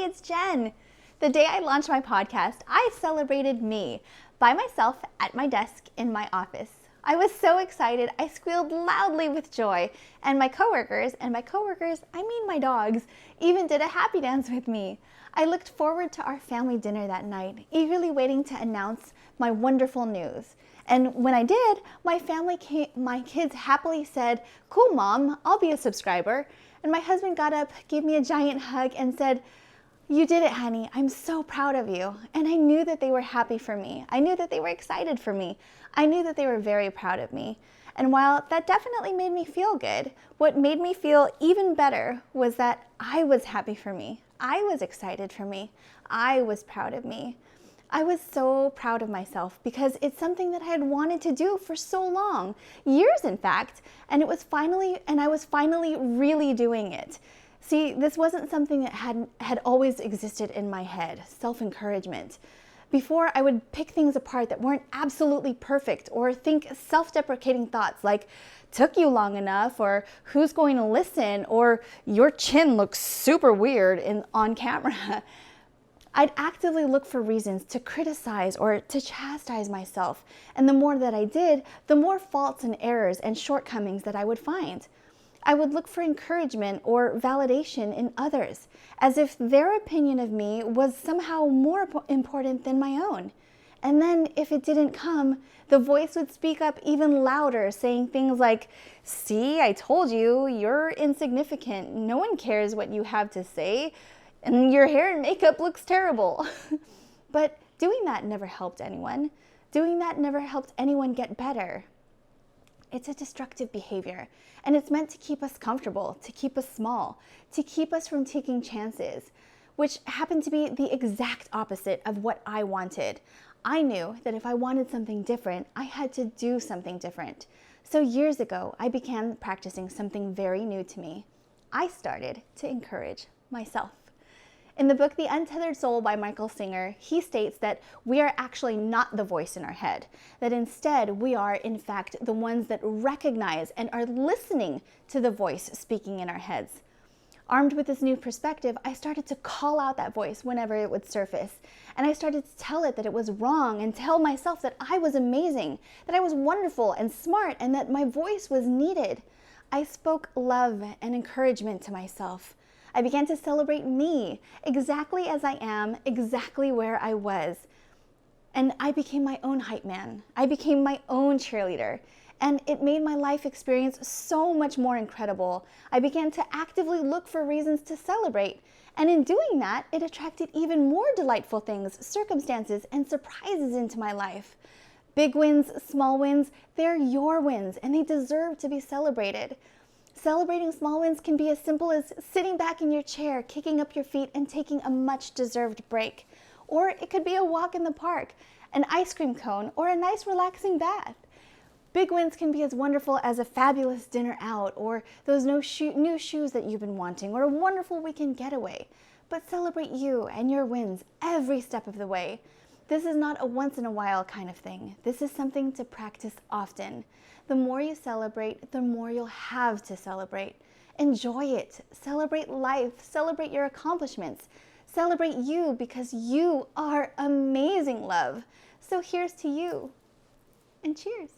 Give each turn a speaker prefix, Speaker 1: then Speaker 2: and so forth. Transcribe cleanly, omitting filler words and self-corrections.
Speaker 1: Hi, it's Jen. The day I launched my podcast, I celebrated me by myself at my desk in my office. I was so excited, I squealed loudly with joy, and my coworkers, I mean my dogs, even did a happy dance with me. I looked forward to our family dinner that night, eagerly waiting to announce my wonderful news. And when I did, my kids happily said, "Cool, Mom, I'll be a subscriber." And my husband got up, gave me a giant hug, and said, "You did it, honey. I'm so proud of you." And I knew that they were happy for me. I knew that they were excited for me. I knew that they were very proud of me. And while that definitely made me feel good, what made me feel even better was that I was happy for me. I was excited for me. I was proud of me. I was so proud of myself because it's something that I had wanted to do for so long, years in fact, and I was finally really doing it. See, this wasn't something that had always existed in my head, self-encouragement. Before, I would pick things apart that weren't absolutely perfect or think self-deprecating thoughts like, "Took you long enough," or "Who's going to listen?" or "Your chin looks super weird on camera." I'd actively look for reasons to criticize or to chastise myself, and the more that I did, the more faults and errors and shortcomings that I would find. I would look for encouragement or validation in others, as if their opinion of me was somehow more important than my own. And then, if it didn't come, the voice would speak up even louder, saying things like, "See, I told you, you're insignificant. No one cares what you have to say. And your hair and makeup looks terrible." But doing that never helped anyone. Doing that never helped anyone get better. It's a destructive behavior, and it's meant to keep us comfortable, to keep us small, to keep us from taking chances, which happened to be the exact opposite of what I wanted. I knew that if I wanted something different, I had to do something different. So years ago, I began practicing something very new to me. I started to encourage myself. In the book The Untethered Soul by Michael Singer, he states that we are actually not the voice in our head, that instead we are, in fact, the ones that recognize and are listening to the voice speaking in our heads. Armed with this new perspective, I started to call out that voice whenever it would surface, and I started to tell it that it was wrong and tell myself that I was amazing, that I was wonderful and smart, and that my voice was needed. I spoke love and encouragement to myself. I began to celebrate me, exactly as I am, exactly where I was. And I became my own hype man. I became my own cheerleader. And it made my life experience so much more incredible. I began to actively look for reasons to celebrate. And in doing that, it attracted even more delightful things, circumstances, and surprises into my life. Big wins, small wins, they're your wins, and they deserve to be celebrated. Celebrating small wins can be as simple as sitting back in your chair, kicking up your feet, and taking a much-deserved break. Or it could be a walk in the park, an ice cream cone, or a nice relaxing bath. Big wins can be as wonderful as a fabulous dinner out, or those new shoes that you've been wanting, or a wonderful weekend getaway. But celebrate you and your wins every step of the way. This is not a once-in-a-while kind of thing. This is something to practice often. The more you celebrate, the more you'll have to celebrate. Enjoy it. Celebrate life. Celebrate your accomplishments. Celebrate you because you are amazing, love. So here's to you. And cheers.